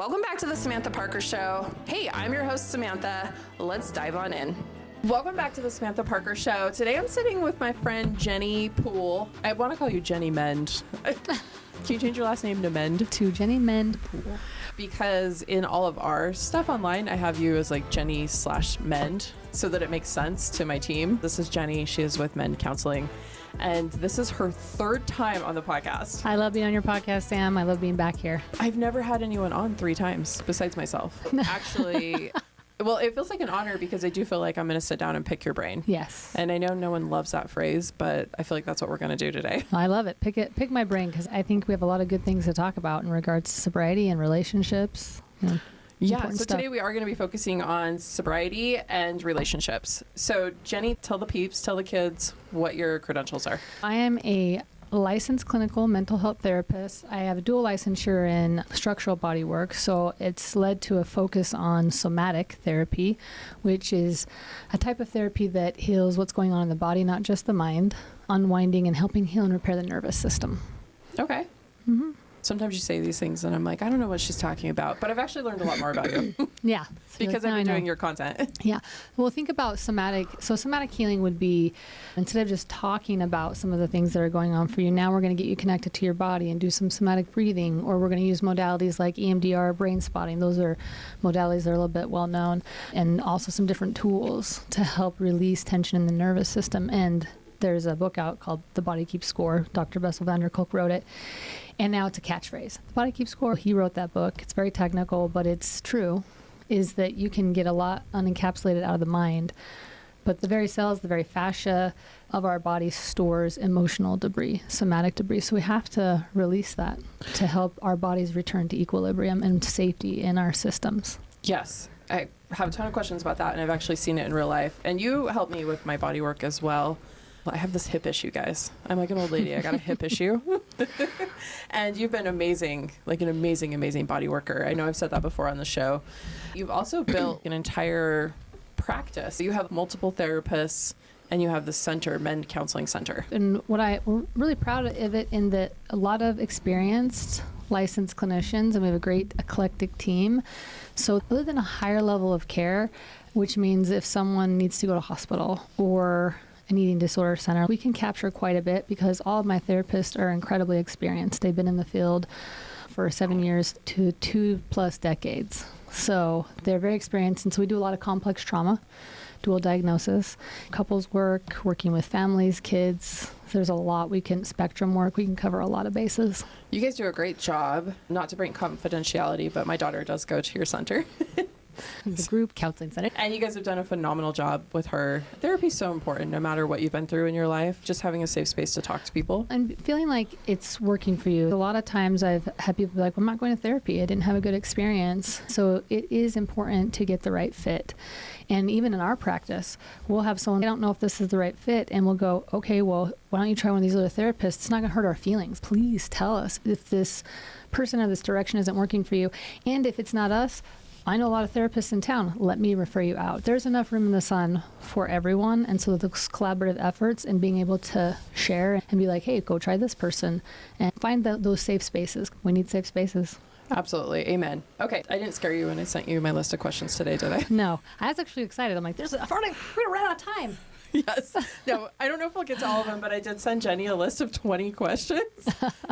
Welcome back to the Samantha Parker Show. Hey, I'm your host, Samantha. Let's dive on in. Welcome back to the Samantha Parker Show. Today I'm sitting with my friend Jenny Poole. I want to call you Jenny Mend. Can you change your last name to Mend? To Jenny Mend Poole. Because in all of our stuff online, I have you as like Jenny/Mend so that it makes sense to my team. This is Jenny. She is with Mend Counseling. And this is her third time on the podcast. I love being on your podcast, Sam. I love being back here. I've never had anyone on 3 times besides myself. Actually, well, it feels like an honor because I do feel like I'm going to sit down and pick your brain. Yes. And I know no one loves that phrase, but I feel like that's what we're going to do today. I love it. Pick my brain because I think we have a lot of good things to talk about in regards to sobriety and relationships. Yeah, so today we are going to be focusing on sobriety and relationships. So Jenny, tell the peeps, tell the kids what your credentials are. I am a licensed clinical mental health therapist. I have a dual licensure in structural body work, so it's led to a focus on somatic therapy, which is a type of therapy that heals what's going on in the body, not just the mind, unwinding and helping heal and repair the nervous system. Okay. Mm-hmm. Sometimes you say these things and I'm like, I don't know what she's talking about, but I've actually learned a lot more about you. Yeah. Because I've been doing your content. Yeah. Well, think about somatic. So somatic healing would be, instead of just talking about some of the things that are going on for you, now we're going to get you connected to your body and do some somatic breathing, or we're going to use modalities like EMDR, brain spotting. Those are modalities that are a little bit well known, and also some different tools to help release tension in the nervous system. And there's a book out called The Body Keeps Score. Dr. Bessel van der Kolk wrote it. And now it's a catchphrase. The Body Keeps Score. He wrote that book. It's very technical, but it's true, is that you can get a lot unencapsulated out of the mind. But the very cells, the very fascia of our body stores emotional debris, somatic debris. So we have to release that to help our bodies return to equilibrium and safety in our systems. Yes. I have a ton of questions about that, and I've actually seen it in real life. And you help me with my body work as well. I have this hip issue, guys. I'm like an old lady. I got a hip issue. And you've been amazing, like an amazing, amazing body worker. I know I've said that before on the show. You've also built an entire practice. You have multiple therapists, and you have the center, Mend Counseling Center. And we're really proud of it in that a lot of experienced licensed clinicians, and we have a great eclectic team. So other than a higher level of care, which means if someone needs to go to hospital or an eating disorder center, we can capture quite a bit because all of my therapists are incredibly experienced. They've been in the field for 7 years to 2+ decades. So they're very experienced. And so we do a lot of complex trauma, dual diagnosis, couples work, working with families, kids. There's a lot spectrum work. We can cover a lot of bases. You guys do a great job. Not to bring confidentiality, but my daughter does go to your center. The group counseling center. And you guys have done a phenomenal job with her. Therapy is so important, no matter what you've been through in your life, just having a safe space to talk to people. And feeling like it's working for you. A lot of times I've had people be like, well, I'm not going to therapy. I didn't have a good experience. So it is important to get the right fit. And even in our practice, we'll have someone, I don't know if this is the right fit, and we'll go, okay, well, why don't you try one of these other therapists? It's not going to hurt our feelings. Please tell us if this person or this direction isn't working for you. And if it's not us, I know a lot of therapists in town. Let me refer you out. There's enough room in the sun for everyone. And so those collaborative efforts and being able to share and be like, hey, go try this person and find those safe spaces. We need safe spaces. Absolutely. Amen. Okay. I didn't scare you when I sent you my list of questions today, did I? No. I was actually excited. I'm like, we're going to run out of time. Yes. No, I don't know if we'll get to all of them, but I did send Jenny a list of 20 questions.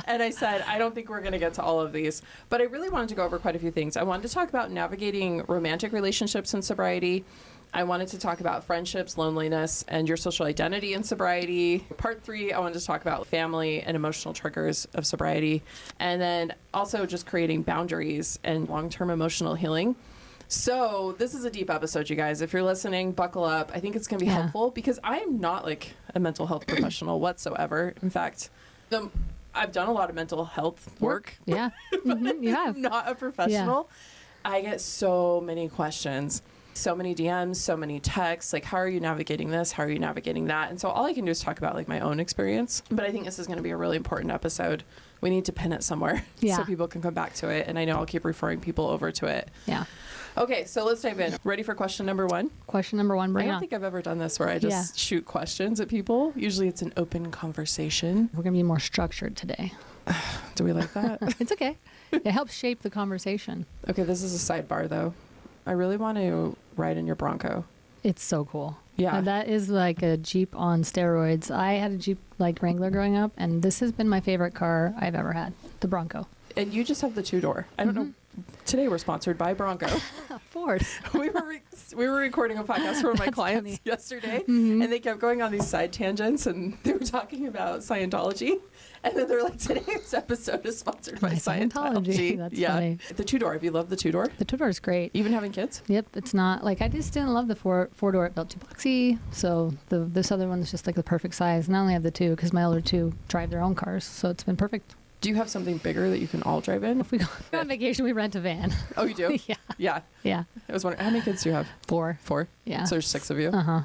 And I said, I don't think we're going to get to all of these. But I really wanted to go over quite a few things. I wanted to talk about navigating romantic relationships in sobriety. I wanted to talk about friendships, loneliness, and your social identity in sobriety. Part 3, I wanted to talk about family and emotional triggers of sobriety. And then also just creating boundaries and long-term emotional healing. So this is a deep episode, you guys. If you're listening, buckle up. I think it's going to be helpful because I am not like a mental health professional whatsoever. In fact, I've done a lot of mental health work. Yeah. Mm-hmm. You have. I'm not a professional. Yeah. I get so many questions, so many DMs, so many texts. Like, how are you navigating this? How are you navigating that? And so all I can do is talk about like my own experience. But I think this is going to be a really important episode. We need to pin it somewhere so people can come back to it. And I know I'll keep referring people over to it. Yeah. Okay, so let's dive in. Ready for question number 1? Question number 1, bring it on. I don't think I've ever done this where I just shoot questions at people. Usually it's an open conversation. We're going to be more structured today. Do we like that? It's okay. It helps shape the conversation. Okay, this is a sidebar though. I really want to ride in your Bronco. It's so cool. Yeah. That is like a Jeep on steroids. I had a Jeep like Wrangler growing up, and this has been my favorite car I've ever had, the Bronco. And you just have the 2-door. I don't know. Today we're sponsored by Bronco. Ford. we were recording a podcast for one of my That's clients funny. yesterday, and they kept going on these side tangents, and they were talking about Scientology, and then they're like, today's episode is sponsored by Scientology. That's yeah. funny. The 2-door. Have you loved the 2-door? The 2-door is great. Even having kids? Yep, it's not like I just didn't love the 4-door. It felt too boxy. So this other one's just like the perfect size. And I only have the 2 because my older 2 drive their own cars, so it's been perfect. Do you have something bigger that you can all drive in? If we go on vacation, we rent a van. Oh, you do? Yeah. Yeah. Yeah. I was wondering, how many kids do you have? 4. 4? Yeah. So there's 6 of you? Uh-huh.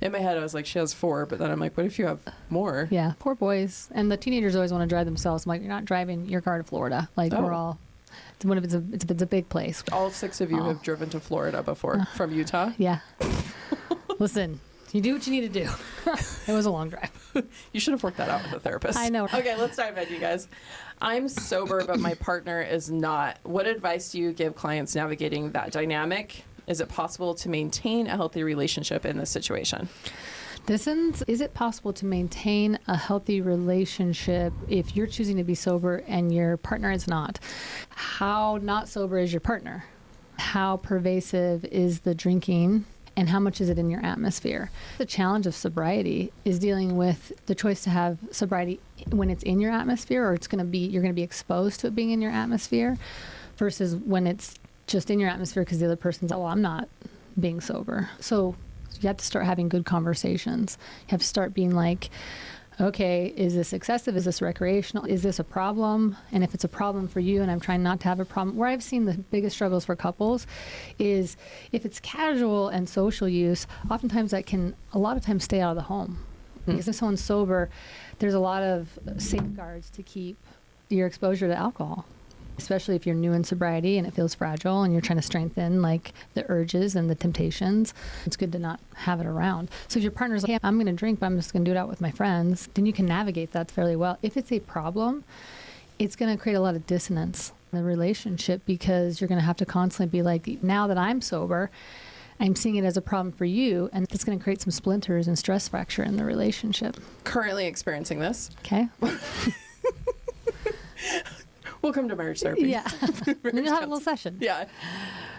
In my head, I was like, she has 4, but then I'm like, what if you have more? Yeah, 4 boys. And the teenagers always want to drive themselves. I'm like, you're not driving your car to Florida. Like, Oh. we're all, what if it's a big place. All 6 of you Oh. have driven to Florida before from Utah? Yeah. Listen, you do what you need to do. It was a long drive. You should have worked that out with a therapist. I know. Okay, let's dive in, you guys. I'm sober, but my partner is not. What advice do you give clients navigating that dynamic? Is it possible to maintain a healthy relationship in this situation? Is it possible to maintain a healthy relationship if you're choosing to be sober and your partner is not? How not sober is your partner? How pervasive is the drinking? And how much is it in your atmosphere? The challenge of sobriety is dealing with the choice to have sobriety when it's in your atmosphere, or you're going to be exposed to it being in your atmosphere, versus when it's just in your atmosphere because the other person's, oh, I'm not being sober. So you have to start having good conversations. You have to start being like, okay, is this excessive? Is this recreational? Is this a problem? And if it's a problem for you and I'm trying not to have a problem, where I've seen the biggest struggles for couples is if it's casual and social use, oftentimes that can a lot of times stay out of the home. Because if someone's sober, there's a lot of safeguards to keep your exposure to alcohol. Especially if you're new in sobriety and it feels fragile and you're trying to strengthen like the urges and the temptations, it's good to not have it around. So if your partner's like, hey, I'm going to drink, but I'm just going to do it out with my friends, then you can navigate that fairly well. If it's a problem, it's going to create a lot of dissonance in the relationship because you're going to have to constantly be like, now that I'm sober, I'm seeing it as a problem for you, and it's going to create some splinters and stress fracture in the relationship. Currently experiencing this. Okay? We'll come to marriage therapy. Yeah. And then you'll have a little session. Yeah.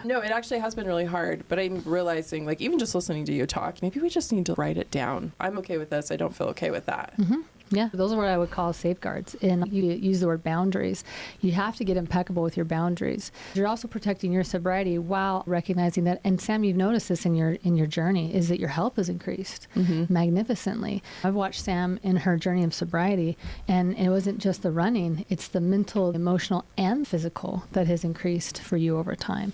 No, it actually has been really hard, but I'm realizing, like, even just listening to you talk, maybe we just need to write it down. I'm okay with this. I don't feel okay with that. Mm-hmm. Yeah, those are what I would call safeguards. And you use the word boundaries. You have to get impeccable with your boundaries. You're also protecting your sobriety while recognizing that. And Sam, you've noticed this in your journey, is that your health has increased magnificently. I've watched Sam in her journey of sobriety, and it wasn't just the running; it's the mental, emotional, and physical that has increased for you over time.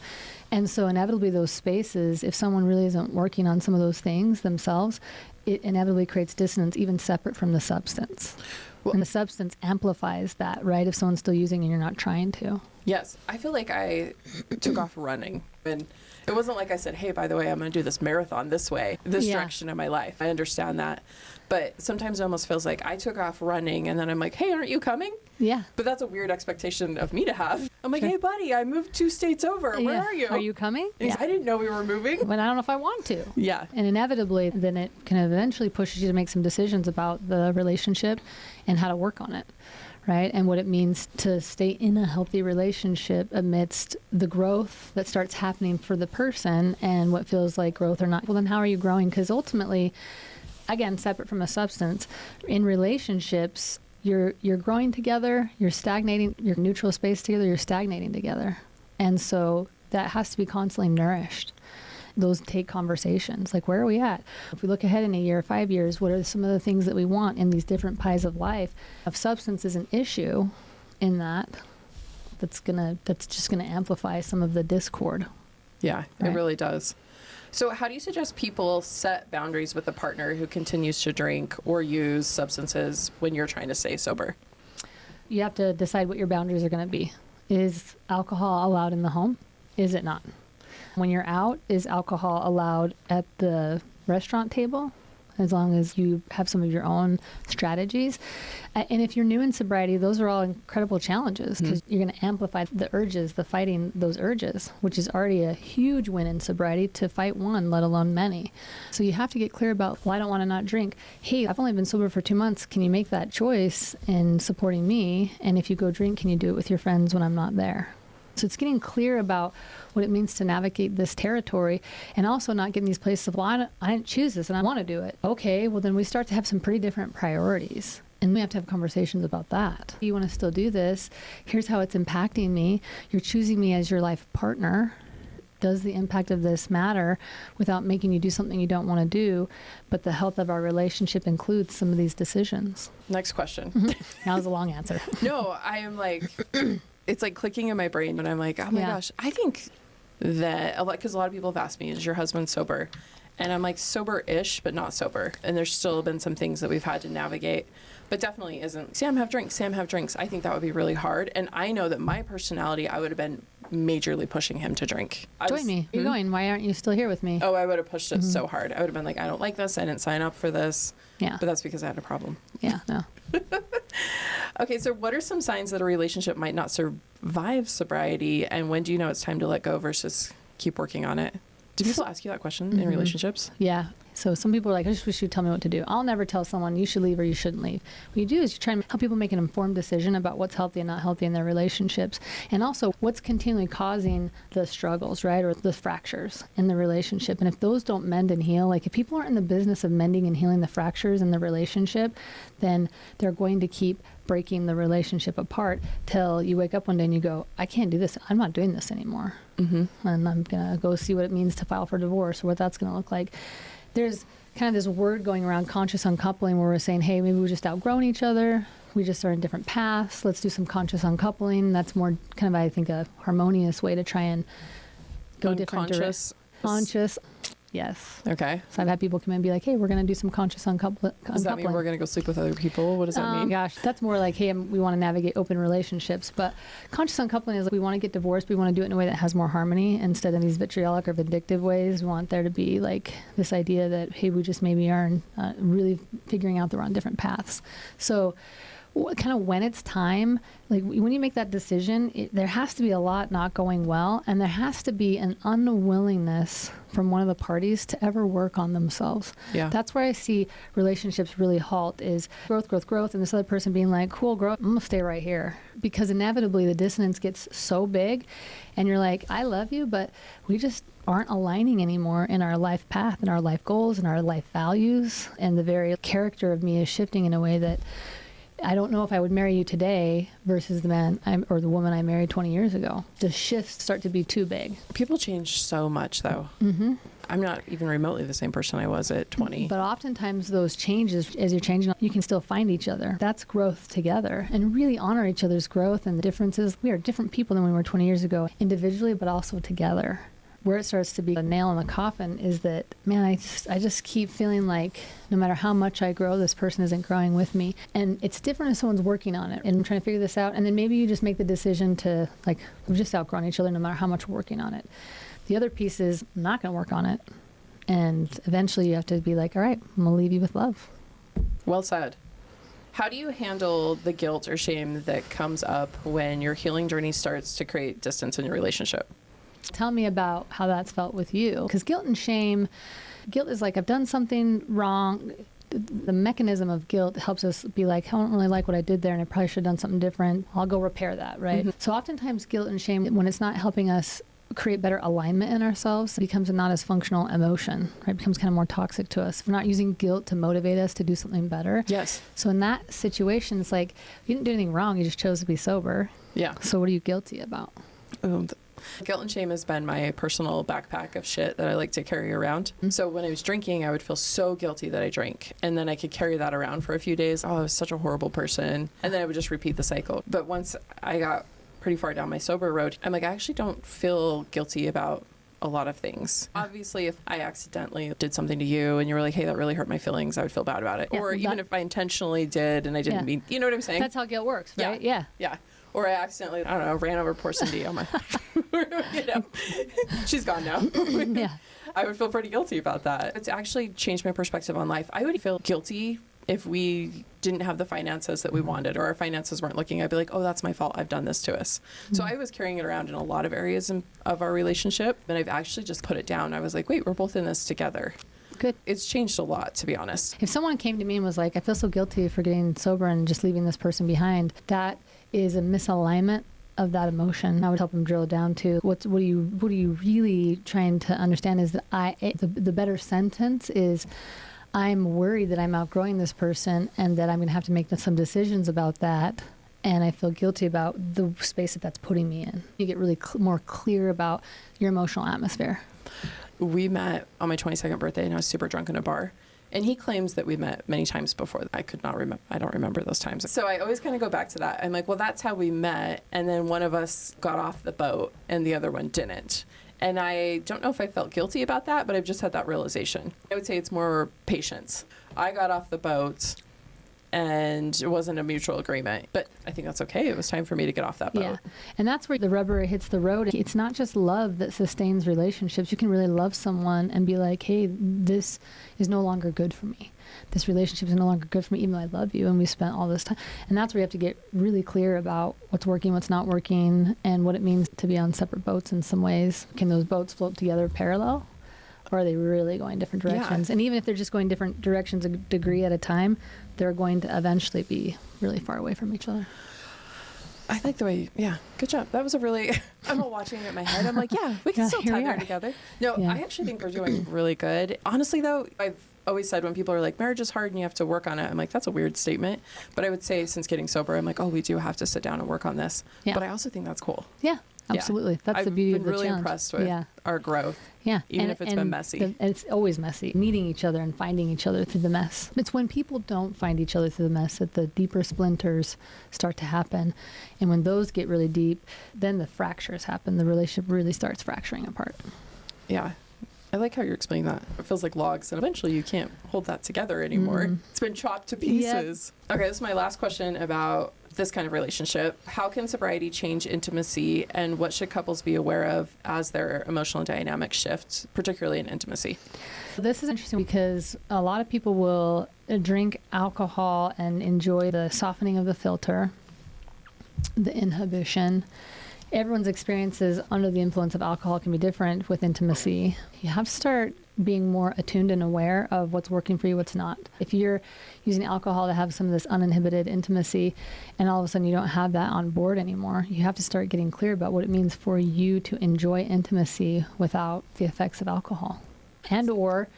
And so inevitably those spaces, if someone really isn't working on some of those things themselves, it inevitably creates dissonance even separate from the substance. Well, and the substance amplifies that, right? If someone's still using and you're not trying to. Yes. I feel like I took off running. And it wasn't like I said, hey, by the way, I'm going to do this marathon this way, this direction of my life. I understand that. But sometimes it almost feels like I took off running and then I'm like, hey, aren't you coming? Yeah. But that's a weird expectation of me to have. I'm like, hey, buddy, I moved 2 states over. Where are you? Are you coming? Yeah. I didn't know we were moving. But I don't know if I want to. Yeah. And inevitably, then it can eventually pushes you to make some decisions about the relationship and how to work on it, right? And what it means to stay in a healthy relationship amidst the growth that starts happening for the person and what feels like growth or not. Well, then how are you growing? Because ultimately, again, separate from a substance, in relationships, you're growing together, you're stagnating, your neutral space together, you're stagnating together. And so that has to be constantly nourished. Those take conversations. Like, where are we at? If we look ahead in a year, 5 years, what are some of the things that we want in these different pies of life? If substance is an issue in that's just gonna amplify some of the discord. Yeah, right? It really does. So how do you suggest people set boundaries with a partner who continues to drink or use substances when you're trying to stay sober? You have to decide what your boundaries are going to be. Is alcohol allowed in the home? Is it not? When you're out, is alcohol allowed at the restaurant table? as long as you have some of your own strategies. And if you're new in sobriety, those are all incredible challenges because you're going to amplify the urges, the fighting those urges, which is already a huge win in sobriety to fight one, let alone many. So you have to get clear about, well, I don't want to not drink. Hey, I've only been sober for 2 months. Can you make that choice in supporting me? And if you go drink, can you do it with your friends when I'm not there? So it's getting clear about what it means to navigate this territory and also not getting these places of, well, I didn't choose this and I want to do it. Okay, well, then we start to have some pretty different priorities. And we have to have conversations about that. You want to still do this. Here's how it's impacting me. You're choosing me as your life partner. Does the impact of this matter without making you do something you don't want to do? But the health of our relationship includes some of these decisions. Next question. That was a long answer. No, I am like, it's like clicking in my brain, and I'm like, oh my gosh, I think that, because a lot of people have asked me, is your husband sober? And I'm like, sober-ish, but not sober. And there's still been some things that we've had to navigate, but definitely isn't, Sam, have drinks, Sam, have drinks. I think that would be really hard. And I know that my personality, I would have been majorly pushing him to drink. Join me. You're going. Why aren't you still here with me? Oh, I would have pushed it so hard. I would have been like, I don't like this. I didn't sign up for this. Yeah. But that's because I had a problem. Yeah, no. Okay, so what are some signs that a relationship might not survive sobriety, and when do you know it's time to let go versus keep working on it? Do people ask you that question in relationships? Yeah. So some people are like, I just wish you'd tell me what to do. I'll never tell someone you should leave or you shouldn't leave. What you do is you try and help people make an informed decision about what's healthy and not healthy in their relationships. And also what's continually causing the struggles, right? Or the fractures in the relationship. And if those don't mend and heal, like if people aren't in the business of mending and healing the fractures in the relationship, then they're going to keep breaking the relationship apart till you wake up one day and you go, I can't do this. I'm not doing this anymore. And I'm going to go see what it means to file for divorce or what that's going to look like. There's kind of this word going around, conscious uncoupling, where we're saying, hey, maybe we just outgrown each other. We just are in different paths. Let's do some conscious uncoupling. That's more kind of, I think, a harmonious way to try and go different directions. Conscious. Yes. Okay. So I've had people come in and be like, hey, we're going to do some conscious uncoupling. Does that mean we're going to go sleep with other people? What does that mean? Gosh, that's more like, hey, we want to navigate open relationships. But conscious uncoupling is like we want to get divorced. We want to do it in a way that has more harmony instead of these vitriolic or vindictive ways. We want there to be like this idea that, hey, we just maybe are really figuring out that we're on different paths. So kind of when it's time, like when you make that decision, there has to be a lot not going well, and there has to be an unwillingness from one of the parties to ever work on themselves. Yeah. That's where I see relationships really halt is growth, and this other person being like, cool, grow up, I'm gonna stay right here. Because inevitably the dissonance gets so big, and you're like, I love you, but we just aren't aligning anymore in our life path and our life goals and our life values, and the very character of me is shifting in a way that I don't know if I would marry you today versus the man or the woman I married 20 years ago. The shifts start to be too big. People change so much, though. I'm not even remotely the same person I was at 20. But oftentimes those changes, as you're changing, you can still find each other. That's growth together, and really honor each other's growth and the differences. We are different people than we were 20 years ago, individually, but also together. Where it starts to be a nail in the coffin is that, man, I just keep feeling like no matter how much I grow, this person isn't growing with me. And it's different if someone's working on it and I'm trying to figure this out. And then maybe you just make the decision to, like, we've just outgrown each other no matter how much we're working on it. The other piece is I'm not going to work on it. And eventually you have to be like, all right, I'm going to leave you with love. Well said. How do you handle the guilt or shame that comes up when your healing journey starts to create distance in your relationship? Tell me about how that's felt with you. Because guilt and shame, guilt is like, I've done something wrong. The mechanism of guilt helps us be like, I don't really like what I did there and I probably should have done something different. I'll go repair that, right? So oftentimes guilt and shame, when it's not helping us create better alignment in ourselves, it becomes a not as functional emotion, right? It becomes kind of more toxic to us. We're not using guilt to motivate us to do something better. Yes. So in that situation, it's like, you didn't do anything wrong, you just chose to be sober. Yeah. So what are you guilty about? Guilt and shame has been my personal backpack of shit that I like to carry around. So when I was drinking, I would feel so guilty that I drank. And then I could carry that around for a few days. Oh, I was such a horrible person. And then I would just repeat the cycle. But once I got pretty far down my sober road, I'm like, I actually don't feel guilty about a lot of things. Obviously, if I accidentally did something to you and you were like, hey, that really hurt my feelings, I would feel bad about it. Yeah, or even if I intentionally did and I didn't mean, you know what I'm saying? That's how guilt works, right? Yeah. Or I accidentally, I don't know, ran over poor Cindy on my, you know, she's gone now. Yeah. I would feel pretty guilty about that. It's actually changed my perspective on life. I would feel guilty if we didn't have the finances that we wanted, or our finances weren't looking. I'd be like, oh, that's my fault. I've done this to us. So I was carrying it around in a lot of areas of our relationship, and I've actually just put it down. I was like, wait, we're both in this together. Good. It's changed a lot, to be honest. If someone came to me and was like, I feel so guilty for getting sober and just leaving this person behind, that is a misalignment of that emotion. I would help them drill down to what are you really trying to understand is that the better sentence is, I'm worried that I'm outgrowing this person and that I'm going to have to make some decisions about that. And I feel guilty about the space that's putting me in. You get really more clear about your emotional atmosphere. We met on my 22nd birthday, and I was super drunk in a bar. And he claims that we met many times before. I could not remember. I don't remember those times. So I always kind of go back to that. I'm like, well, that's how we met. And then one of us got off the boat and the other one didn't. And I don't know if I felt guilty about that, but I've just had that realization. I would say it's more patience. I got off the boat and it wasn't a mutual agreement, but I think that's okay. It was time for me to get off that boat. Yeah. And that's where the rubber hits the road. It's not just love that sustains relationships. You can really love someone and be like, hey, this is no longer good for me. This relationship is no longer good for me, even though I love you and we spent all this time. And that's where you have to get really clear about what's working, what's not working, and what it means to be on separate boats in some ways. Can those boats float together parallel? Or are they really going different directions? Yeah. And even if they're just going different directions a degree at a time, they're going to eventually be really far away from each other. I like the way, yeah, good job. That was I'm all watching it in my head. I'm like, yeah, we can still tether together. No, yeah. I actually think we're doing really good. Honestly, though, I've always said when people are like, marriage is hard and you have to work on it, I'm like, that's a weird statement. But I would say since getting sober, I'm like, oh, we do have to sit down and work on this. Yeah. But I also think that's cool. Yeah. Absolutely. Yeah. That's the beauty of the challenge. I've been really impressed with our growth. Yeah. Even if it's been messy. It's always messy. Meeting each other and finding each other through the mess. It's when people don't find each other through the mess that the deeper splinters start to happen. And when those get really deep, then the fractures happen. The relationship really starts fracturing apart. Yeah. I like how you're explaining that. It feels like logs, and eventually you can't hold that together anymore. It's been chopped to pieces. Yep. Okay, this is my last question about this kind of relationship. How can sobriety change intimacy, and what should couples be aware of as their emotional dynamic shifts, particularly in intimacy? This is interesting because a lot of people will drink alcohol and enjoy the softening of the filter, the inhibition. Everyone's experiences under the influence of alcohol can be different with intimacy. You have to start being more attuned and aware of what's working for you, what's not. If you're using alcohol to have some of this uninhibited intimacy and all of a sudden you don't have that on board anymore, you have to start getting clear about what it means for you to enjoy intimacy without the effects of alcohol. And or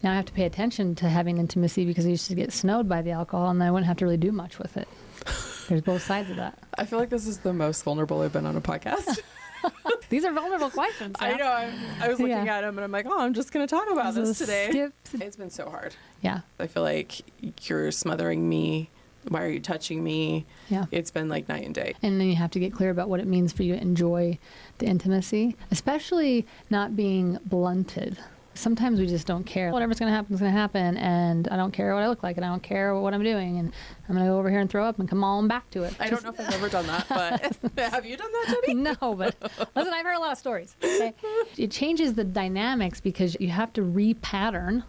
now I have to pay attention to having intimacy because I used to get snowed by the alcohol and I wouldn't have to really do much with it. There's both sides of that. I feel like this is the most vulnerable I've been on a podcast. These are vulnerable questions. I know. I was looking at him and I'm like, oh, I'm just going to talk about this today. It's been so hard. Yeah. I feel like you're smothering me. Why are you touching me? Yeah. It's been like night and day. And then you have to get clear about what it means for you to enjoy the intimacy, especially not being blunted. Sometimes we just don't care. Whatever's going to happen is going to happen, and I don't care what I look like, and I don't care what I'm doing, and I'm going to go over here and throw up and come on back to it. I don't know if I've ever done that, but have you done that, Jenny? No, but listen, I've heard a lot of stories. Okay? It changes the dynamics because you have to repattern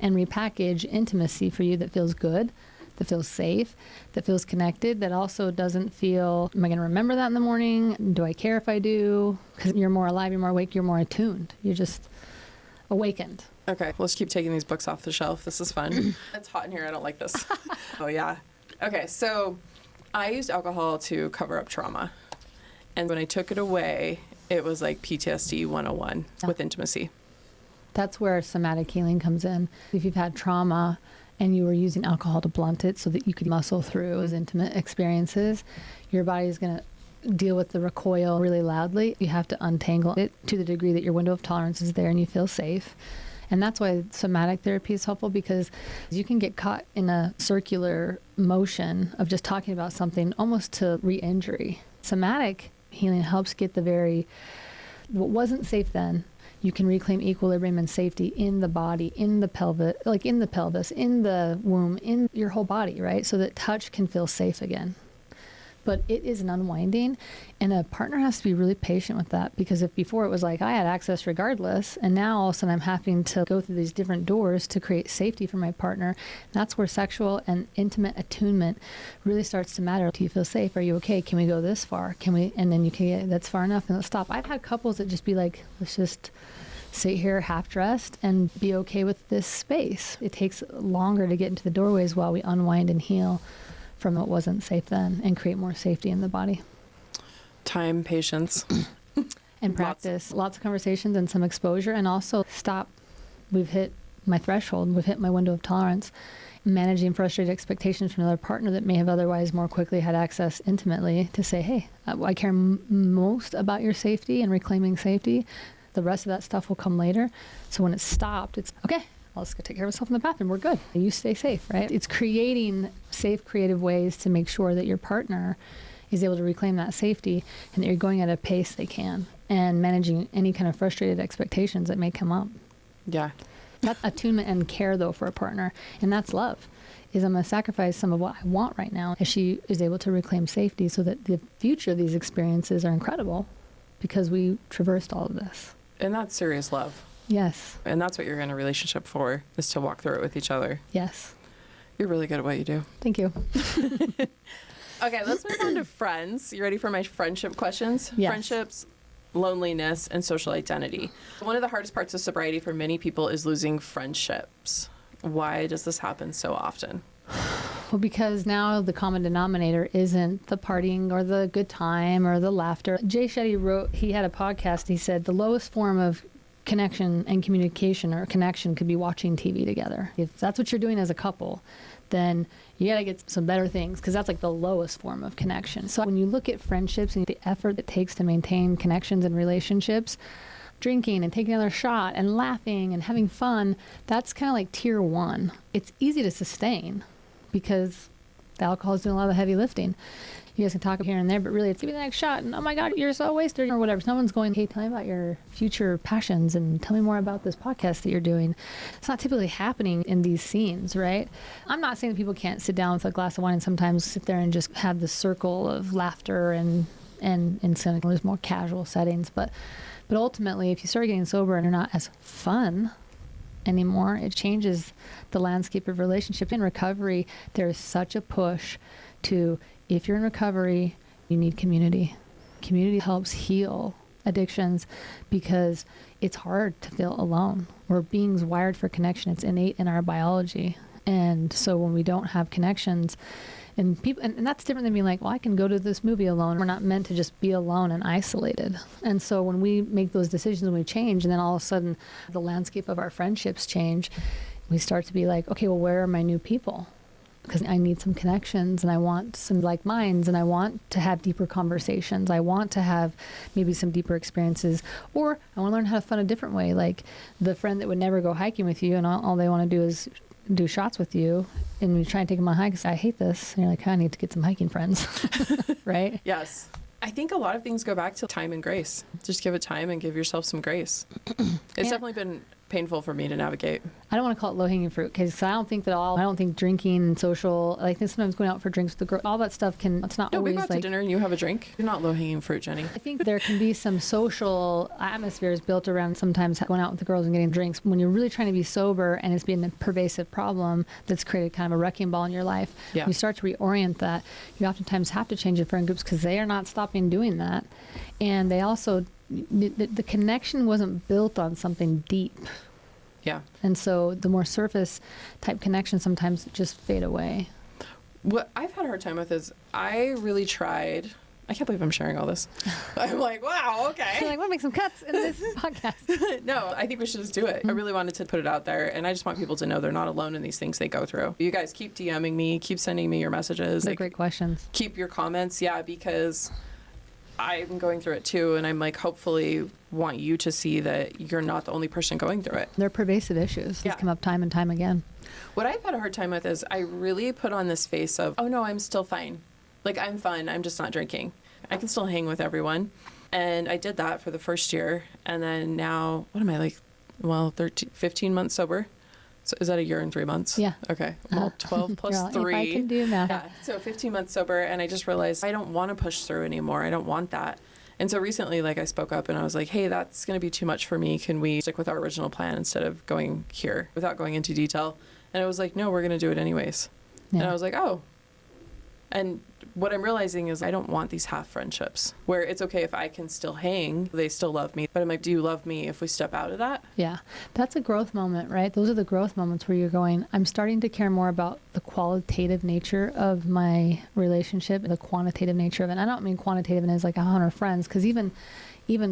and repackage intimacy for you that feels good, that feels safe, that feels connected, that also doesn't feel, am I going to remember that in the morning? Do I care if I do? Because you're more alive, you're more awake, you're more attuned. You're just awakened. Okay, let's keep taking these books off the shelf. This is fun. It's hot in here. I don't like this. Oh, yeah. Okay, so I used alcohol to cover up trauma. And when I took it away, it was like PTSD 101 with intimacy. That's where somatic healing comes in. If you've had trauma and you were using alcohol to blunt it so that you could muscle through those intimate experiences, your body is going to deal with the recoil really loudly. You have to untangle it to the degree that your window of tolerance is there and you feel safe. And that's why somatic therapy is helpful, because you can get caught in a circular motion of just talking about something almost to re-injury. Somatic healing helps get what wasn't safe then, you can reclaim equilibrium and safety in the body, in the pelvis, in the womb, in your whole body, right? So that touch can feel safe again. but it is an unwinding, and a partner has to be really patient with that, because if before it was like I had access regardless, and now all of a sudden I'm having to go through these different doors to create safety for my partner, that's where sexual and intimate attunement really starts to matter. Do you feel safe? Are you okay? Can we go this far? Can we? And then you can get, that's far enough, and let's stop. I've had couples that just be like, let's just sit here half dressed and be okay with this space. It takes longer to get into the doorways while we unwind and heal from what wasn't safe then and create more safety in the body. Time, patience. And practice. Lots of conversations and some exposure, and also stop. We've hit my threshold. We've hit my window of tolerance. Managing frustrated expectations from another partner that may have otherwise more quickly had access intimately to say, hey, I care most about your safety and reclaiming safety. The rest of that stuff will come later. So when it's stopped, it's okay, I'll just go take care of myself in the bathroom. We're good. You stay safe, right? It's creating safe, creative ways to make sure that your partner is able to reclaim that safety and that you're going at a pace they can, and managing any kind of frustrated expectations that may come up. Yeah. That's attunement and care, though, for a partner. And that's love. Is I'm going to sacrifice some of what I want right now if she is able to reclaim safety, so that the future of these experiences are incredible because we traversed all of this. And that's serious love. Yes. And that's what you're in a relationship for, is to walk through it with each other. Yes. You're really good at what you do. Thank you. Okay, let's move on to friends. You ready for my friendship questions? Yes. Friendships, loneliness, and social identity. One of the hardest parts of sobriety for many people is losing friendships. Why does this happen so often? Well, because now the common denominator isn't the partying or the good time or the laughter. Jay Shetty wrote, he had a podcast, he said the lowest form of connection and communication or connection could be watching TV together. If that's what you're doing as a couple, then you got to get some better things, because that's like the lowest form of connection. So when you look at friendships and the effort it takes to maintain connections and relationships, drinking and taking another shot and laughing and having fun, that's kind of like tier one. It's easy to sustain because the alcohol is doing a lot of the heavy lifting. You guys can talk here and there, but really it's give me the next shot and oh my God, you're so wasted or whatever. So no one's going, hey, tell me about your future passions and tell me more about this podcast that you're doing. It's not typically happening in these scenes, right? I'm not saying that people can't sit down with a glass of wine and sometimes sit there and just have the circle of laughter and some there's more casual settings, but ultimately if you start getting sober and you're not as fun anymore, it changes the landscape of relationship. In recovery, there's such a push to, if you're in recovery, you need community. Community helps heal addictions because it's hard to feel alone. We're beings wired for connection. It's innate in our biology. And so when we don't have connections, and people, and that's different than being like, well, I can go to this movie alone. We're not meant to just be alone and isolated. And so when we make those decisions and we change, and then all of a sudden the landscape of our friendships change, we start to be like, okay, well, where are my new people? Because I need some connections and I want some like minds and I want to have deeper conversations. I want to have maybe some deeper experiences, or I want to learn how to fun a different way. Like the friend that would never go hiking with you and all they want to do is do shots with you, and you try and take them on hikes. I hate this. And you're like, I need to get some hiking friends, right? Yes. I think a lot of things go back to time and grace. Just give it time and give yourself some grace. It's definitely been painful for me to navigate. I don't want to call it low-hanging fruit because I don't think drinking and social, like sometimes going out for drinks with the girl, all that stuff it's not always we go out to dinner and you have a drink. You're not low-hanging fruit, Jenny. I think there can be some social atmospheres built around sometimes going out with the girls and getting drinks when you're really trying to be sober and it's been a pervasive problem that's created kind of a wrecking ball in your life. Yeah. You start to reorient that. You oftentimes have to change your friend groups because they are not stopping doing that. And they also, the connection wasn't built on something deep. Yeah. And so the more surface type connections sometimes just fade away. What I've had a hard time with is I really tried. I can't believe I'm sharing all this. I'm like, wow, okay. You're like, we'll make some cuts in this podcast. No, I think we should just do it. I really wanted to put it out there, and I just want people to know they're not alone in these things they go through. You guys keep DMing me, keep sending me your messages. They're great questions. Keep your comments, yeah, because I'm going through it too, and I'm like, hopefully want you to see that you're not the only person going through it. They're pervasive issues. Yeah. These come up time and time again. What I've had a hard time with is I really put on this face of, oh no, I'm still fine. Like, I'm fun, I'm just not drinking. I can still hang with everyone. And I did that for the first year. And then now, what am I like? Well, 15 months sober. So is that a year and 3 months? Yeah. Okay. Well, 12 plus 3. If I can do math. Yeah. So 15 months sober, and I just realized I don't want to push through anymore. I don't want that. And so recently, like, I spoke up and I was like, hey, that's going to be too much for me. Can we stick with our original plan instead of going here without going into detail? And it was like, no, we're going to do it anyways. Yeah. And I was like, oh. And what I'm realizing is I don't want these half friendships where it's okay if I can still hang, they still love me. But I'm like, do you love me if we step out of that? Yeah, that's a growth moment, right? Those are the growth moments where you're going, I'm starting to care more about the qualitative nature of my relationship, the quantitative nature of it. And I don't mean quantitative as like 100 friends, because even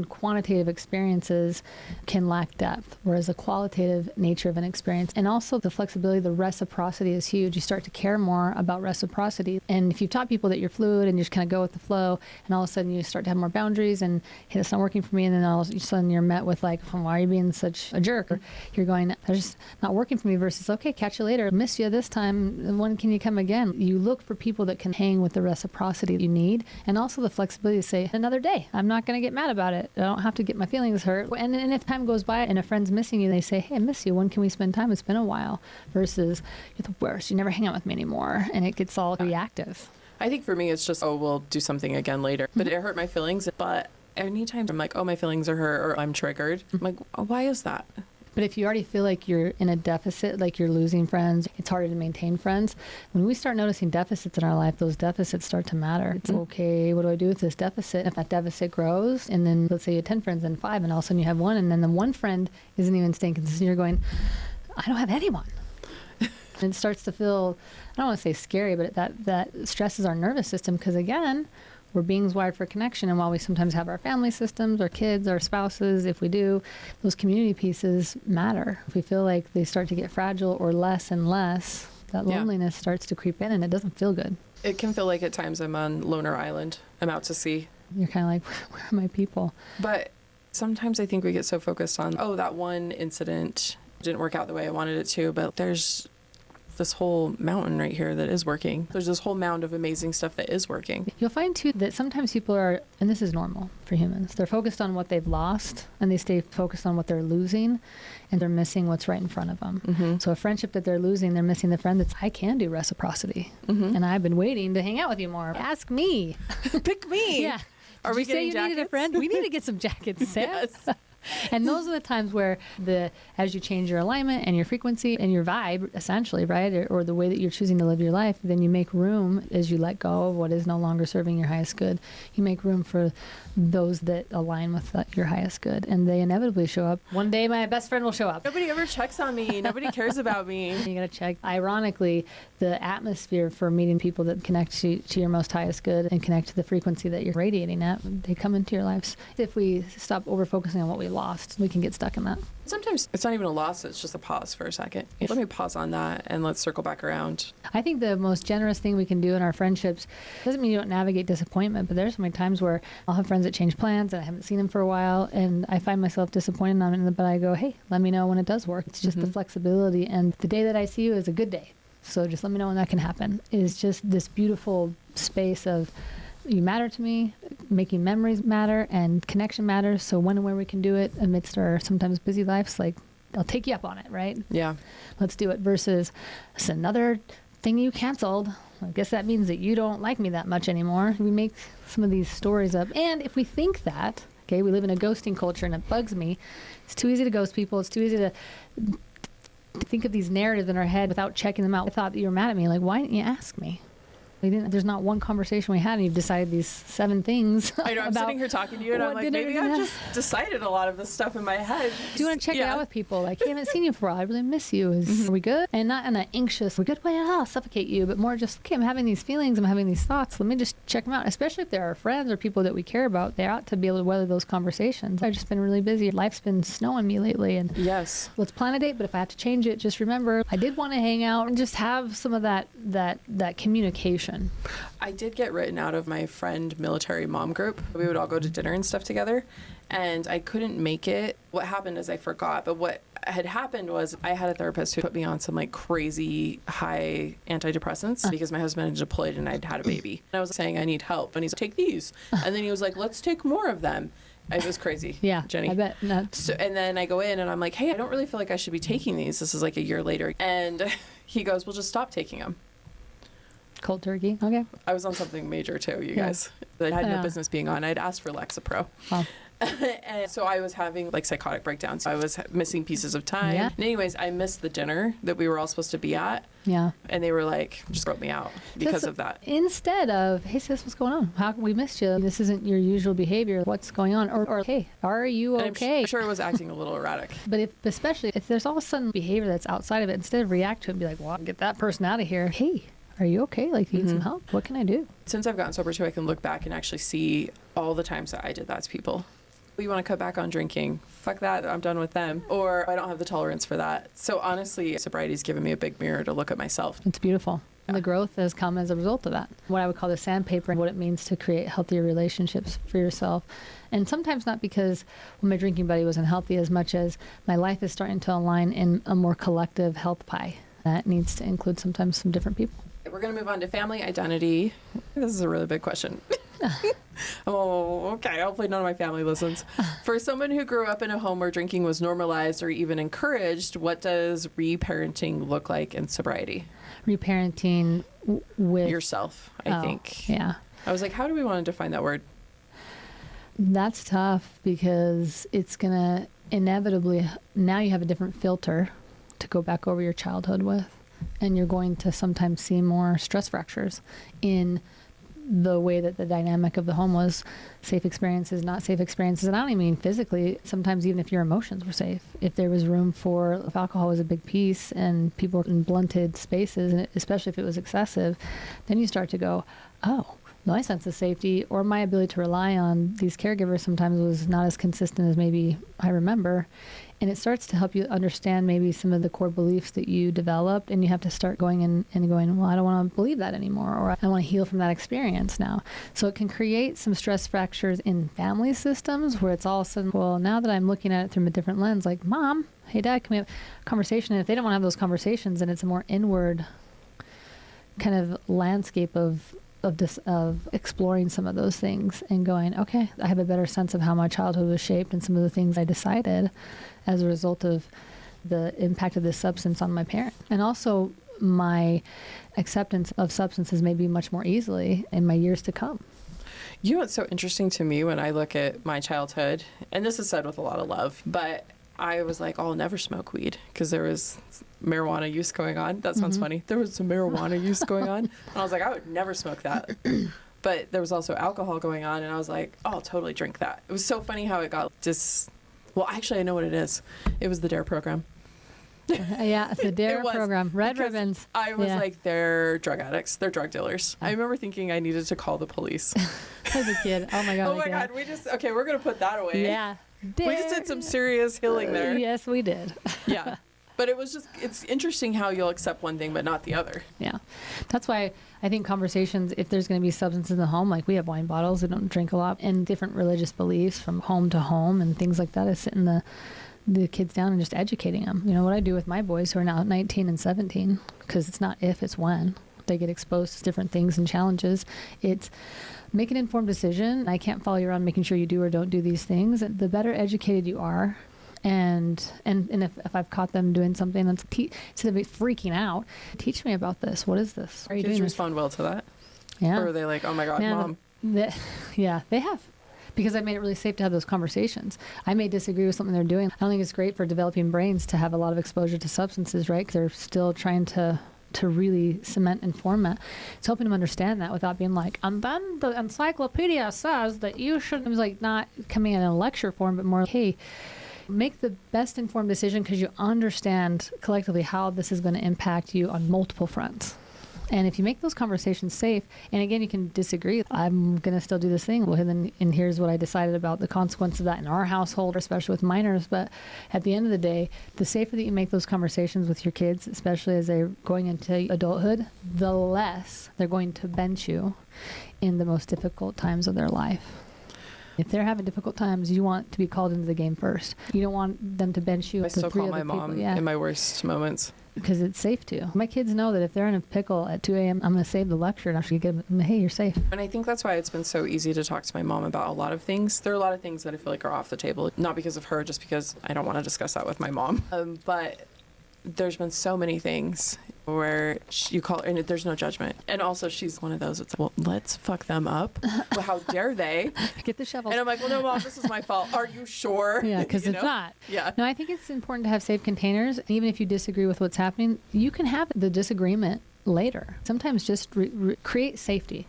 quantitative experiences can lack depth, whereas the qualitative nature of an experience and also the flexibility, the reciprocity is huge. You start to care more about reciprocity. And if you've taught people that you're fluid and you just kind of go with the flow, and all of a sudden you start to have more boundaries and, hey, it's not working for me, and then all of a sudden you're met with like, why are you being such a jerk? Or you're going, that's just not working for me, versus, okay, catch you later. Miss you this time. When can you come again? You look for people that can hang with the reciprocity you need, and also the flexibility to say, another day. I'm not going to get mad about it. I don't have to get my feelings hurt. And if time goes by and a friend's missing you, they say, hey, I miss you. When can we spend time? It's been a while. Versus, you're the worst. You never hang out with me anymore. And it gets all reactive. I think for me, it's just, oh, we'll do something again later. But it hurt my feelings. But anytime I'm like, oh, my feelings are hurt or I'm triggered, I'm like, oh, why is that? But if you already feel like you're in a deficit, like you're losing friends, it's harder to maintain friends. When we start noticing deficits in our life, those deficits start to matter. It's okay, what do I do with this deficit? If that deficit grows, and then let's say you have 10 friends and 5, and all of a sudden you have 1, and then the one friend isn't even staying consistent, you're going, I don't have anyone. And it starts to feel, I don't want to say scary, but that stresses our nervous system, because again, we're beings wired for connection, and while we sometimes have our family systems, our kids, our spouses, if we do, those community pieces matter. If we feel like they start to get fragile or less and less, that loneliness starts to creep in, and it doesn't feel good. It can feel like at times I'm on Loner Island. I'm out to sea. You're kind of like, where are my people? But sometimes I think we get so focused on, oh, that one incident didn't work out the way I wanted it to, but there's this whole mountain right here that is working. There's this whole mound of amazing stuff that is working. You'll find too that sometimes people are, and this is normal for humans, they're focused on what they've lost, and they stay focused on what they're losing, and they're missing what's right in front of them. Mm-hmm. So a friendship that they're losing, they're missing the friend that's, I can do reciprocity. Mm-hmm. And I've been waiting to hang out with you more. Ask me. Pick me. Yeah. Are we getting getting jackets? Needed a friend? We need to get some jackets, Sam. Yes. And those are the times where as you change your alignment and your frequency and your vibe, essentially, right, or the way that you're choosing to live your life, then you make room as you let go of what is no longer serving your highest good. You make room for those that align with your highest good, and they inevitably show up. One day, my best friend will show up. Nobody ever checks on me. Nobody cares about me. You got to check. Ironically, the atmosphere for meeting people that connect to your most highest good and connect to the frequency that you're radiating at, they come into your lives. If we stop over-focusing on what we lost, we can get stuck in that. Sometimes it's not even a loss, it's just a pause for a second. Let me pause on that and let's circle back around. I think the most generous thing we can do in our friendships doesn't mean you don't navigate disappointment, but there's so many times where I'll have friends that change plans and I haven't seen them for a while, and I find myself disappointed on it, but I go, hey, let me know when it does work. It's just the flexibility, and the day that I see you is a good day. So just let me know when that can happen. It's just this beautiful space of, you matter to me, making memories matter, and connection matters. So when and where we can do it amidst our sometimes busy lives, like, I'll take you up on it, right? Yeah. Let's do it. Versus, it's another thing you canceled. I guess that means that you don't like me that much anymore. We make some of these stories up. And if we think that, okay, we live in a ghosting culture and it bugs me. It's too easy to ghost people. It's too easy to think of these narratives in our head without checking them out. I thought that you were mad at me. Like, why didn't you ask me? There's not one conversation we had, and you've decided these 7 things. I know, I'm sitting here talking to you, and I'm like, maybe I've just decided a lot of this stuff in my head. Do you want to check it out with people? Like, hey, I haven't seen you for a while. I really miss you. Are we good? And not in an anxious, we're good, well, I'll suffocate you, but more just, okay, I'm having these feelings, I'm having these thoughts. Let me just check them out. Especially if they're our friends or people that we care about, they ought to be able to weather those conversations. I've just been really busy. Life's been snowing me lately, and yes, let's plan a date, but if I have to change it, just remember, I did want to hang out and just have some of that communication. I did get written out of my friend military mom group. We would all go to dinner and stuff together, and I couldn't make it. What happened is I forgot, but what had happened was I had a therapist who put me on some like crazy high antidepressants because my husband had deployed and I'd had a baby. And I was saying, I need help. And he's like, take these. And then he was like, let's take more of them. It was crazy. Yeah, Jenny. I bet. So, and then I go in and I'm like, hey, I don't really feel like I should be taking these. This is like a year later. And he goes, well, just stop taking them. Cold turkey. Okay. I was on something major too, you Yeah. guys. That I had no Yeah. business being on. I'd asked for Lexapro. Wow. And so I was having like psychotic breakdowns. I was missing pieces of time. Yeah. And anyways, I missed the dinner that we were all supposed to be at. Yeah. And they were like, just wrote me out because of that. Instead of, hey sis, what's going on? How we missed you? This isn't your usual behavior. What's going on? Or hey, are you And okay? I'm sure it was acting a little erratic. But especially if there's all of a sudden behavior that's outside of it, instead of react to it and be like, well, get that person out of here. Hey, are you okay? Like, you need some help? What can I do? Since I've gotten sober too, I can look back and actually see all the times that I did that to people. You want to cut back on drinking? Fuck that. I'm done with them. Or I don't have the tolerance for that. So honestly, sobriety's given me a big mirror to look at myself. It's beautiful. And the growth has come as a result of that. What I would call the sandpaper and what it means to create healthier relationships for yourself. And sometimes not because my drinking buddy was unhealthy as much as my life is starting to align in a more collective health pie that needs to include sometimes some different people. We're going to move on to family identity. This is a really big question. Oh, okay. Hopefully none of my family listens. For someone who grew up in a home where drinking was normalized or even encouraged, what does reparenting look like in sobriety? Reparenting with Yourself, I think. Yeah. I was like, how do we want to define that word? That's tough because it's going to inevitably, now you have a different filter to go back over your childhood with. And you're going to sometimes see more stress fractures in the way that the dynamic of the home was. Safe experiences, not safe experiences. And I don't even mean physically. Sometimes even if your emotions were safe, if there was room for, if alcohol was a big piece and people were in blunted spaces, and especially if it was excessive, then you start to go, oh, my sense of safety or my ability to rely on these caregivers sometimes was not as consistent as maybe I remember. And it starts to help you understand maybe some of the core beliefs that you developed, and you have to start going in and going, well, I don't want to believe that anymore, or I want to heal from that experience now. So it can create some stress fractures in family systems where it's all of a sudden, well, now that I'm looking at it through a different lens, like, Mom, hey, Dad, can we have a conversation? And if they don't want to have those conversations, then it's a more inward kind of landscape of exploring some of those things and going, okay, I have a better sense of how my childhood was shaped and some of the things I decided as a result of the impact of this substance on my parent. And also my acceptance of substances may be much more easily in my years to come. You know what's so interesting to me when I look at my childhood, and this is said with a lot of love, but I was like, oh, I'll never smoke weed because there was marijuana use going on. That sounds funny. There was some marijuana use going on. And I was like, I would never smoke that. But there was also alcohol going on, and I was like, oh, I'll totally drink that. It was so funny how it got well, actually, I know what it is. It was the DARE program. Yeah, the DARE program. Red because ribbons. I was Yeah. like, they're drug addicts. They're drug dealers. I remember thinking I needed to call the police. As a kid. Oh my God. Oh my God. We're going to put that away. Yeah. We just did some serious healing there. Yes, we did. Yeah. But it's interesting how you'll accept one thing but not the other. Yeah. That's why I think conversations, if there's going to be substances in the home, like we have wine bottles, we don't drink a lot, and different religious beliefs from home to home and things like that, is sitting the kids down and just educating them. You know, what I do with my boys who are now 19 and 17, because it's not if, it's when they get exposed to different things and challenges. It's make an informed decision. I can't follow you around making sure you do or don't do these things. The better educated you are, and if I've caught them doing something that's instead of freaking out, teach me about this. What is this? Are you Kids doing respond well to that? Yeah. Or are they like, oh my God, Man, Mom? Yeah, they have. Because I made it really safe to have those conversations. I may disagree with something they're doing. I don't think it's great for developing brains to have a lot of exposure to substances, right? 'Cause they're still trying to really cement and format. It's helping them understand that without being like, and then the encyclopedia says that you should. It was like not coming in a lecture form, but more, hey, make the best informed decision because you understand collectively how this is going to impact you on multiple fronts. And if you make those conversations safe, and again, you can disagree. I'm going to still do this thing. Well, and here's what I decided about the consequence of that in our household, especially with minors. But at the end of the day, the safer that you make those conversations with your kids, especially as they're going into adulthood, the less they're going to bench you in the most difficult times of their life. If they're having difficult times, you want to be called into the game first. You don't want them to bench you. I still call my mom in my worst moments. because it's safe to. My kids know that if they're in a pickle at 2 a.m., I'm going to save the lecture and actually give them, hey, you're safe. And I think that's why it's been so easy to talk to my mom about a lot of things. There are a lot of things that I feel like are off the table, not because of her, just because I don't want to discuss that with my mom. But there's been so many things where you call and there's no judgment. And also she's one of those that's well, let's fuck them up. Well, how dare they? Get the shovel. And I'm like, well, no, Mom, this is my fault. Are you sure? Yeah, because it's not. Yeah. No, I think it's important to have safe containers. Even if you disagree with what's happening, you can have the disagreement later. Sometimes just create safety,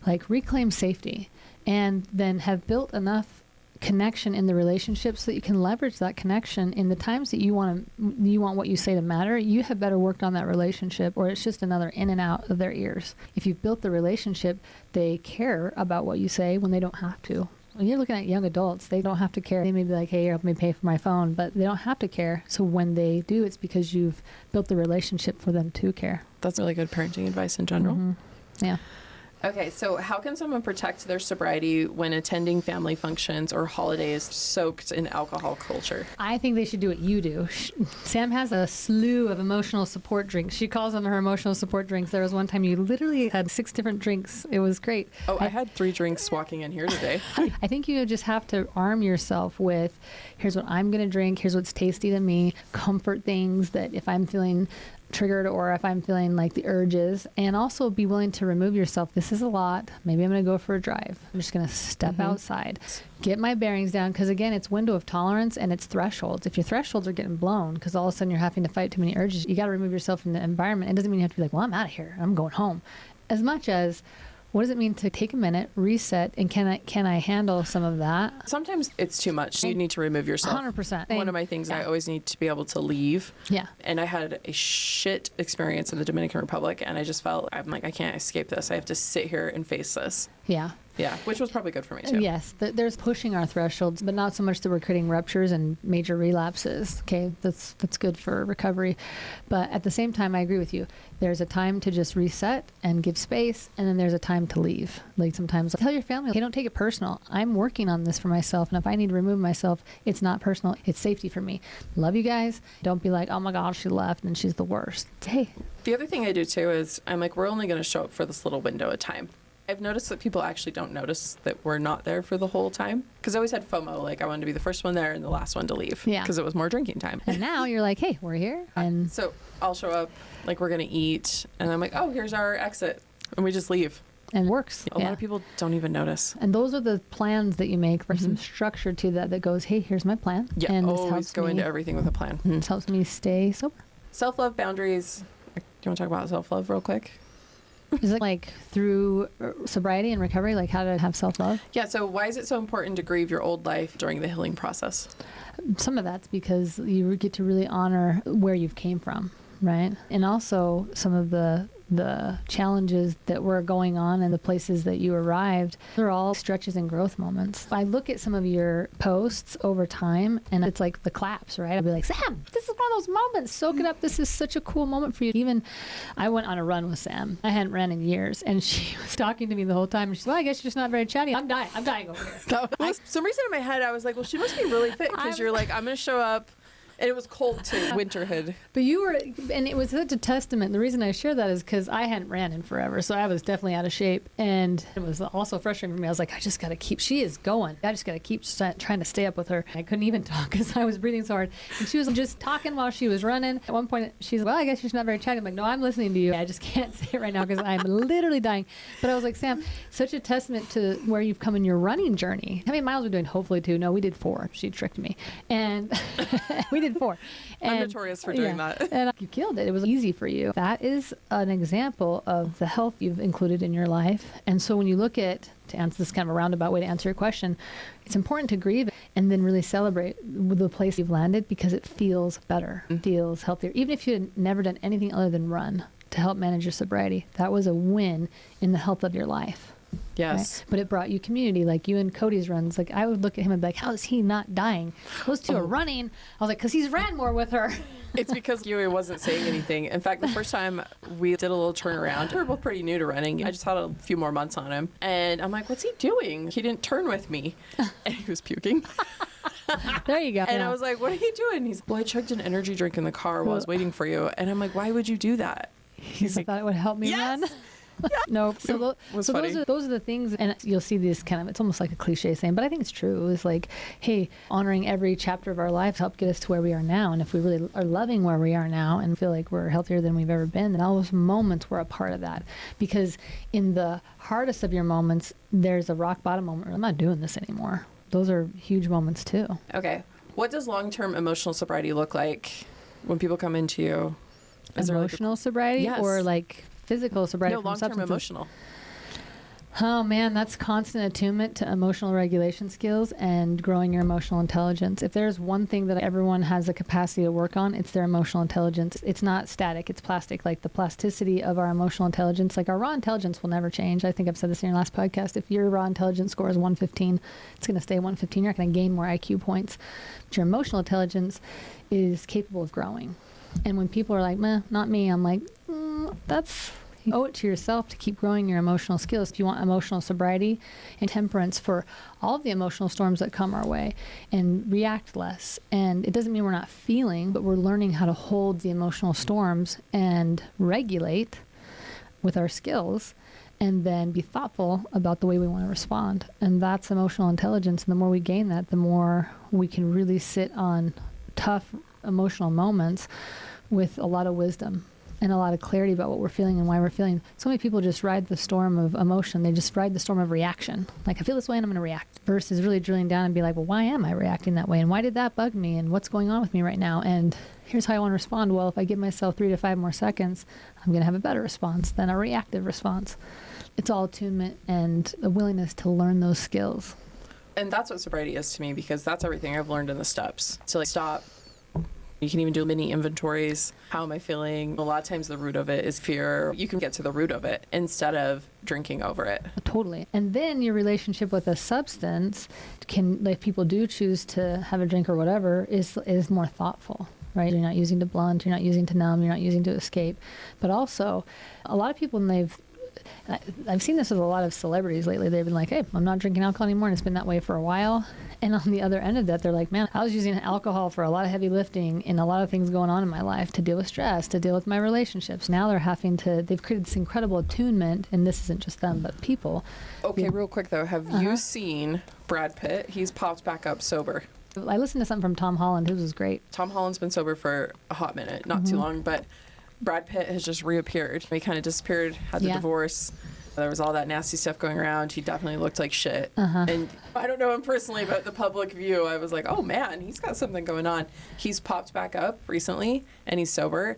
like reclaim safety, and then have built enough connection in the relationship so that you can leverage that connection in the times that you want what you say to matter. You have better worked on that relationship, or it's just another in and out of their ears. If you've built the relationship, they care about what you say when they don't have to. When you're looking at young adults, they don't have to care. They may be like, hey, help me pay for my phone, but they don't have to care. So when they do, it's because you've built the relationship for them to care. That's really good parenting advice in general. Mm-hmm. Yeah. Okay, so how can someone protect their sobriety when attending family functions or holidays soaked in alcohol culture? I think they should do what you do. Sam has a slew of emotional support drinks. She calls them her emotional support drinks. There was one time you literally had 6 different drinks. It was great. Oh, I had 3 drinks walking in here today. I think you just have to arm yourself with, here's what I'm going to drink, here's what's tasty to me, comfort things that if I'm feeling triggered or if I'm feeling like the urges, and also be willing to remove yourself. This is a lot. Maybe I'm going to go for a drive. I'm just going to step outside, get my bearings down. Because again, it's window of tolerance and it's thresholds. If your thresholds are getting blown because all of a sudden you're having to fight too many urges, you got to remove yourself from the environment. It doesn't mean you have to be like, well, I'm out of here. I'm going home. As much as, what does it mean to take a minute, reset, and can I handle some of that? Sometimes it's too much. You need to remove yourself. 100%. One of my things, I always need to be able to leave. Yeah. And I had a shit experience in the Dominican Republic, and I just felt, I'm like, I can't escape this. I have to sit here and face this. Yeah. Yeah, which was probably good for me too. Yes, there's pushing our thresholds, but not so much that we're creating ruptures and major relapses. Okay, that's good for recovery. But at the same time, I agree with you. There's a time to just reset and give space, and then there's a time to leave. Like sometimes tell your family, hey, don't take it personal. I'm working on this for myself, and if I need to remove myself, it's not personal. It's safety for me. Love you guys. Don't be like, oh my God, she left and she's the worst. Hey. The other thing I do too is I'm like, we're only going to show up for this little window of time. I've noticed that people actually don't notice that we're not there for the whole time. Because I always had FOMO, like I wanted to be the first one there and the last one to leave. Yeah. Because it was more drinking time. And now you're like, hey, we're here. And so I'll show up, like we're going to eat. And I'm like, oh, here's our exit. And we just leave. And works. A lot of people don't even notice. And those are the plans that you make. There's some structure to that goes, hey, here's my plan. Yeah, and this always helps go into everything with a plan. This helps me stay sober. Self-love, boundaries. Do you want to talk about self-love real quick? Is it like through sobriety and recovery, like how to have self-love? Yeah, so why is it so important to grieve your old life during the healing process? Some of that's because you get to really honor where you've came from, right? And also some of the challenges that were going on and the places that you arrived, they're all stretches and growth moments. I look at some of your posts over time and it's like the claps, right? I'll be like, Sam, this is one of those moments. Soak it up. This is such a cool moment for you. Even I went on a run with Sam. I hadn't ran in years and she was talking to me the whole time. And she's, well, I guess you're just not very chatty. I'm dying over here. Some reason in my head, I was like, well, she must be really fit because you're like, I'm going to show up. And it was cold too, winterhood. But you were, and it was such a testament. The reason I share that is because I hadn't ran in forever. So I was definitely out of shape. And it was also frustrating for me. I was like, I just got to keep, she is going. I just got to keep trying to stay up with her. I couldn't even talk because I was breathing so hard. And she was just talking while she was running. At one point, she's like, well, I guess she's not very chatty. I'm like, no, I'm listening to you. I just can't say it right now because I'm literally dying. But I was like, Sam, such a testament to where you've come in your running journey. How many miles are we doing? Hopefully 2. No, we did 4. She tricked me. And we did 4. And, I'm notorious for doing that. And you killed it. It was easy for you. That is an example of the health you've included in your life. And so when you look at, to answer this kind of a roundabout way to answer your question, it's important to grieve and then really celebrate the place you've landed because it feels better, feels healthier. Even if you had never done anything other than run to help manage your sobriety, that was a win in the health of your life. Yes. Right? But it brought you community, like you and Cody's runs. Like I would look at him and be like, how is he not dying? Those two are running. I was like, because he's ran more with her. It's because Yui wasn't saying anything. In fact, the first time we did a little turnaround, we were both pretty new to running. I just had a few more months on him. And I'm like, what's he doing? He didn't turn with me. And he was puking. There you go. And I was like, what are you doing? He's, well, I chugged an energy drink in the car while I was waiting for you. And I'm like, why would you do that? He's like, thought it would help me run. No, so those are the things, and you'll see these kind of, it's almost like a cliche saying, but I think it's true. It's like, hey, honoring every chapter of our lives helped get us to where we are now. And if we really are loving where we are now and feel like we're healthier than we've ever been, then all those moments were a part of that. Because in the hardest of your moments, there's a rock bottom moment where I'm not doing this anymore. Those are huge moments too. Okay. What does long-term emotional sobriety look like when people come into you? Is Emotional sobriety? Yes. Or like physical sobriety? No, from long-term substances? emotional. Oh man, that's constant attunement to emotional regulation skills and growing your emotional intelligence. If there's one thing that everyone has the capacity to work on, it's their emotional intelligence. It's not static, it's plastic. Like the plasticity of our emotional intelligence, like our raw intelligence will never change. I think I've said this in your last podcast. If your raw intelligence score is 115, it's going to stay 115. You're not going to gain more IQ points. But your emotional intelligence is capable of growing. And when people are like, meh, not me, I'm like, that's... You owe it to yourself to keep growing your emotional skills. If you want emotional sobriety and temperance for all of the emotional storms that come our way, and react less. And it doesn't mean we're not feeling, but we're learning how to hold the emotional storms and regulate with our skills, and then be thoughtful about the way we want to respond. And that's emotional intelligence. And the more we gain that, the more we can really sit on tough emotional moments with a lot of wisdom and a lot of clarity about what we're feeling and why we're feeling. So many people just ride the storm of emotion. They just ride the storm of reaction. Like, I feel this way and I'm going to react. Versus really drilling down and be like, well, why am I reacting that way? And why did that bug me? And what's going on with me right now? And here's how I want to respond. Well, if I give myself 3 to 5 more seconds, I'm going to have a better response than a reactive response. It's all attunement and a willingness to learn those skills. And that's what sobriety is to me, because that's everything I've learned in the steps. To like stop. You can even do mini inventories. How am I feeling? A lot of times the root of it is fear. You can get to the root of it instead of drinking over it. Totally. And then your relationship with a substance can, like people do choose to have a drink or whatever, is more thoughtful, right? You're not using to blunt, you're not using to numb, you're not using to escape. But also, a lot of people, when I've seen this with a lot of celebrities lately, they've been like, hey, I'm not drinking alcohol anymore, and it's been that way for a while. And on the other end of that, they're like, man, I was using alcohol for a lot of heavy lifting and a lot of things going on in my life to deal with stress, to deal with my relationships. Now they've created this incredible attunement, and this isn't just them, but people. Okay, real quick though, have you seen Brad Pitt? He's popped back up sober. I listened to something from Tom Holland, whose was great. Tom Holland's been sober for a hot minute, not too long, but Brad Pitt has just reappeared. He kind of disappeared, had the divorce. There was all that nasty stuff going around. He definitely looked like shit. And I don't know him personally, but the public view, I was like, oh man, he's got something going on. He's popped back up recently, and he's sober,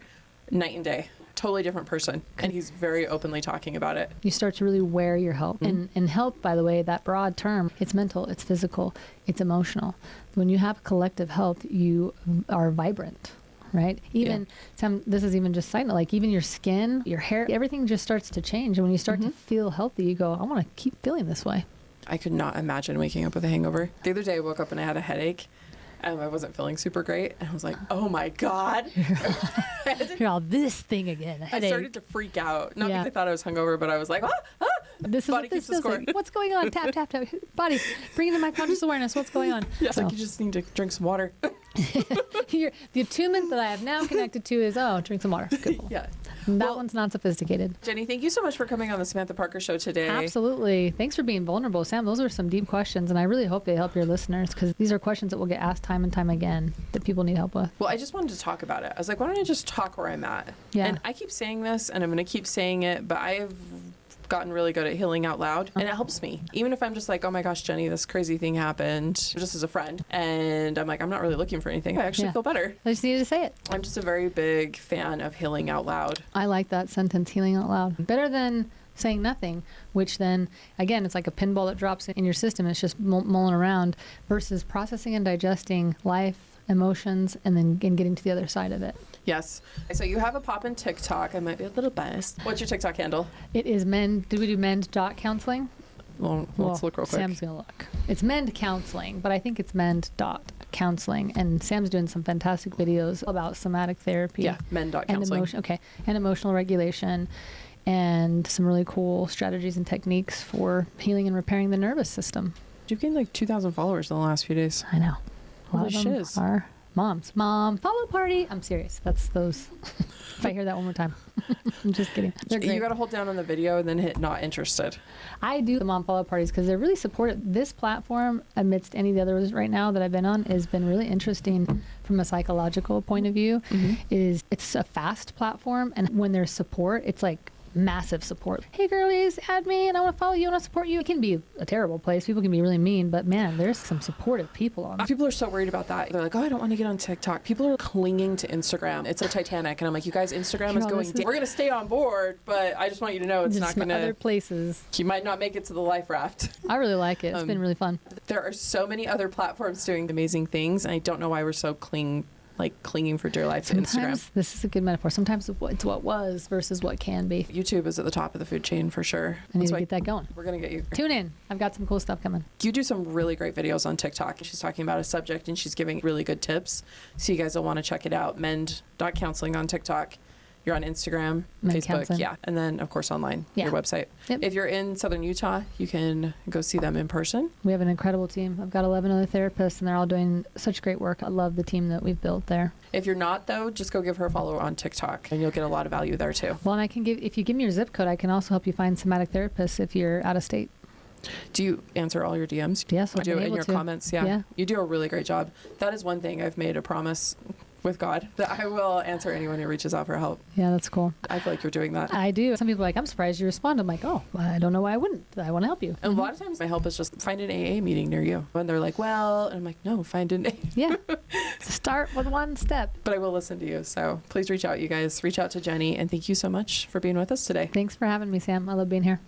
night and day. Totally different person. And he's very openly talking about it. You start to really wear your health. And health, by the way, that broad term, it's mental, it's physical, it's emotional. When you have collective health, you are vibrant. Right? Even this is even just side note, like even your skin, your hair, everything just starts to change. And when you start to feel healthy, you go, I want to keep feeling this way. I could not imagine waking up with a hangover. The other day I woke up and I had a headache. And I wasn't feeling super great. And I was like, oh my God. You're all this thing again. I started to freak out. Not because I thought I was hungover, but I was like, this is what this feels like. What's going on? Tap, tap, tap. Body, bring it to my conscious awareness. What's going on? It's like, you just need to drink some water. The attunement that I have now connected to is, drink some water. Good. Yeah. That one's not sophisticated. Jenny, thank you so much for coming on the Samantha Parker Show today. Absolutely. Thanks for being vulnerable, Sam. Those are some deep questions, and I really hope they help your listeners, because these are questions that will get asked time and time again that people need help with. Well, I just wanted to talk about it. I was like, why don't I just talk where I'm at? Yeah. And I keep saying this, and I'm going to keep saying it, but I've gotten really good at healing out loud, and it helps me. Even if I'm just like, oh my gosh, Jenny, this crazy thing happened, just as a friend, and I'm like, I'm not really looking for anything. I actually feel better. I just needed to say it. I'm just a very big fan of healing out loud. I like that sentence, healing out loud. Better than saying nothing, which then, again, it's like a pinball that drops in your system. It's just mulling around, versus processing and digesting life, emotions, and then getting to the other side of it. Yes. So you have a pop in TikTok. I might be a little biased. What's your TikTok handle? It is men. Do we do men's dot counseling? Well, let's look real quick. Sam's going to look. It's Mend Counseling, but I think it's Mend.counseling. And Sam's doing some fantastic videos about somatic therapy. Yeah, Mend.counseling. And emotional regulation, and some really cool strategies and techniques for healing and repairing the nervous system. You've gained like 2,000 followers in the last few days. I know. A lot Holy of them shiz. are moms. Mom, follow party. I'm serious. That's those. If I hear that one more time. I'm just kidding. They're great. You got to hold down on the video and then hit not interested. I do the mom follow parties because they're really supportive. This platform, amidst any of the others right now that I've been on, has been really interesting from a psychological point of view. Is it's a fast platform, and when there's support, it's like massive support. Hey girlies, add me and I want to follow you, I want to support you. It can be a terrible place. People can be really mean, but man, there's some supportive people on it. People are so worried about that. They're like, oh, I don't want to get on TikTok. People are clinging to Instagram. It's a Titanic. And I'm like, you guys, Instagram is going down. We're going to stay on board, but I just want you to know it's not going to. Other places. You might not make it to the life raft. I really like it. It's been really fun. There are so many other platforms doing amazing things, and I don't know why we're so clinging for dear life to Instagram. This is a good metaphor. Sometimes it's what was versus what can be. YouTube is at the top of the food chain for sure. I need to get that going. We're going to get you. Tune in. I've got some cool stuff coming. You do some really great videos on TikTok. She's talking about a subject and she's giving really good tips. So you guys will want to check it out. Mend.counseling on TikTok. You're on Instagram, Mend Facebook, Counseling. yeah. And then, of course, online, your website. Yep. If you're in Southern Utah, you can go see them in person. We have an incredible team. I've got 11 other therapists, and they're all doing such great work. I love the team that we've built there. If you're not, though, just go give her a follow on TikTok, and you'll get a lot of value there, too. Well, and if you give me your zip code, I can also help you find somatic therapists if you're out of state. Do you answer all your DMs? Yes, I do it in your comments. Yeah. You do a really great job. That is one thing I've made a promise with God that I will answer anyone who reaches out for help. Yeah, that's cool. I feel like you're doing that. I do. Some people are like, I'm surprised you respond. I'm like, oh, I don't know why I wouldn't. I want to help you. And a lot of times my help is just find an AA meeting near you. And they're like, well, and I'm like, no, find an AA. Yeah. Start with one step. But I will listen to you. So please reach out, you guys. Reach out to Jenny. And thank you so much for being with us today. Thanks for having me, Sam. I love being here.